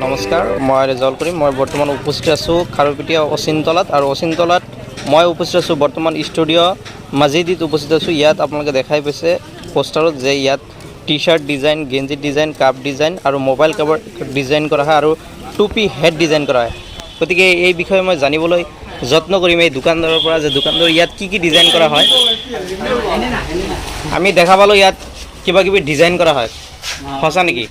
নমস্কাৰ, মই ৰেজাউল কৰিম। মই বৰ্তমান উপস্থিত আছোঁ খাৰুপেটীয়া অচিনতলাত, আৰু অচিনতলাত মই উপস্থিত আছোঁ বৰ্তমান ষ্টুডিঅ' মাজিদিত উপস্থিত আছোঁ। ইয়াত আপোনালোকে দেখাই পাইছে পোষ্টাৰত যে ইয়াত টি চাৰ্ট ডিজাইন, গেঞ্জি ডিজাইন, কাপ ডিজাইন আৰু মোবাইল কভাৰ ডিজাইন কৰা হয় আৰু টুপি হেড ডিজাইন কৰা হয়। গতিকে এই বিষয়ে মই জানিবলৈ যত্ন কৰিম এই দোকানদাৰৰ পৰা যে দোকানদাৰ ইয়াত কি ডিজাইন কৰা হয়। আমি দেখা পালোঁ ইয়াত কিবা কিবি ডিজাইন কৰা হয়, সঁচা নেকি?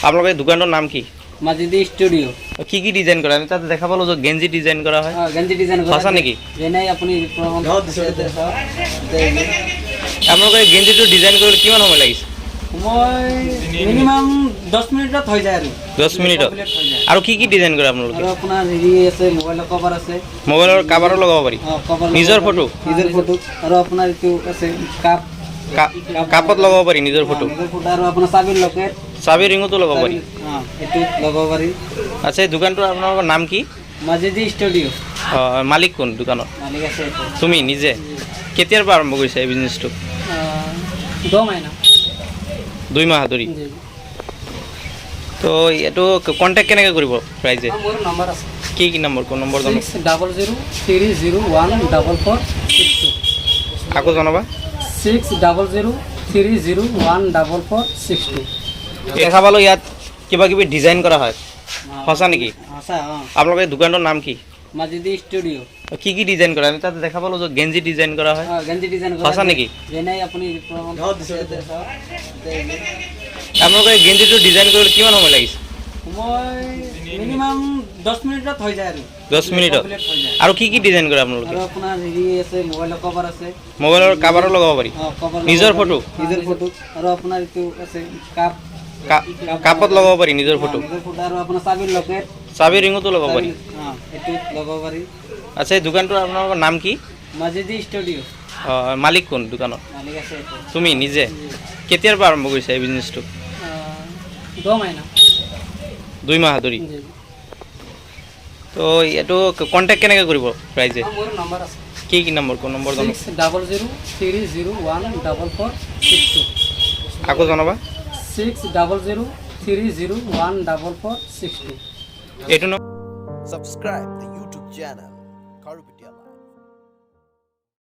আপোনালোকৰ এই দোকানটোৰ নাম কি? মাজিদি ষ্টুডিঅ'। কি ডিজাইন কৰা? আমি তাত দেখা পালোঁ যে গেঞ্জি ডিজাইন কৰা হয়, গেঞ্জি ডিজাইন কৰা সঁচা নেকি? যেনেই আপুনি আপোনালোকে এই গেঞ্জিটো ডিজাইন কৰিবলৈ কিমান সময় লাগিছে? মই মিনিমাম 10 মিনিটত হৈ যায় আৰু 10 মিনিটত। আৰু কি ডিজাইন কৰে আপোনালোকে? আৰু আপোনাৰ হেৰি আছে, মোবাইলৰ কভাৰ আছে, মোবাইলৰ কাভাৰো লগাব পাৰি, নিজৰ ফটো আৰু আপোনাৰ এইটো আছে কাপ, কাপত লগাব পাৰি নিজৰ ফটো, আৰু আপোনাৰ চাবিৰ লকেট, চাবি ৰিঙতো লগাব পাৰি। এইটো লগাব পাৰি। আচ্ছা, এই দোকানটোৰ আপোনালোকৰ নাম কি? মাজিদি ষ্টুডিঅ'। মালিক কোন দোকানৰ? মালিক আছে তুমি নিজে? কেতিয়াৰ পৰা আৰম্ভ কৰিছা এই বিজনেছটো? 2 মাহ 2 মাহ ধৰি। তো এইটো কণ্টেক্ট কেনেকৈ কৰিব ৰাইজে? মোৰ নম্বৰ আছে। কি নম্বৰ? কোন নম্বৰ জানো? 6003014462। আকৌ জনাবা। 6003014462। দেখা পালোঁ ইয়াত কিবা কিবি ডিজাইন কৰা হয়, সঁচা নেকি? সঁচা। আপোনালোকৰ এই দোকানটোৰ নাম কি? মাজিদি ষ্টুডিঅ'। কি ডিজাইন কৰা? আমি তাত দেখা পালোঁ যে গেঞ্জি ডিজাইন কৰা হয়, গেঞ্জি ডিজাইন কৰা সঁচা নেকি? যেনেই আপুনি আপোনালোকে এই গেঞ্জিটো ডিজাইন কৰিবলৈ কিমান সময় লাগিছে? মই মিনিমাম 10 মিনিটত হৈ যায় আৰু 10 মিনিটত। আৰু কি ডিজাইন কৰে আপোনালোকে? আৰু আপোনাৰ হেৰি আছে, মোবাইলৰ কভাৰ আছে, মোবাইলৰ কাভাৰো লগাব পাৰি, নিজৰ ফটো আৰু আপোনাৰ এইটো আছে কাপ, কাপত লগাব পাৰি নিজৰ ফটো, আৰু আপোনাৰ চাবিৰ লকেট, চাবি ৰিঙতো লগাব পাৰি। এইটো লগাব পাৰি। আচ্ছা, এই দোকানটোৰ আপোনালোকৰ নাম কি? মাজিদি ষ্টুডিঅ'। মালিক কোন দোকানৰ? মালিক আছে তুমি নিজে? কেতিয়াৰ পৰা আৰম্ভ কৰিছা এই বিজনেছটো? 2 মাহ ধৰি। তো এইটো কণ্টেক্ট কেনেকৈ কৰিব ৰাইজে? মোৰ নম্বৰ আছে। কি নম্বৰ? কোন নম্বৰ জানো? 6003014462। আকৌ জনাবা। 6003014462। এইটো Subscribe the YouTube channel.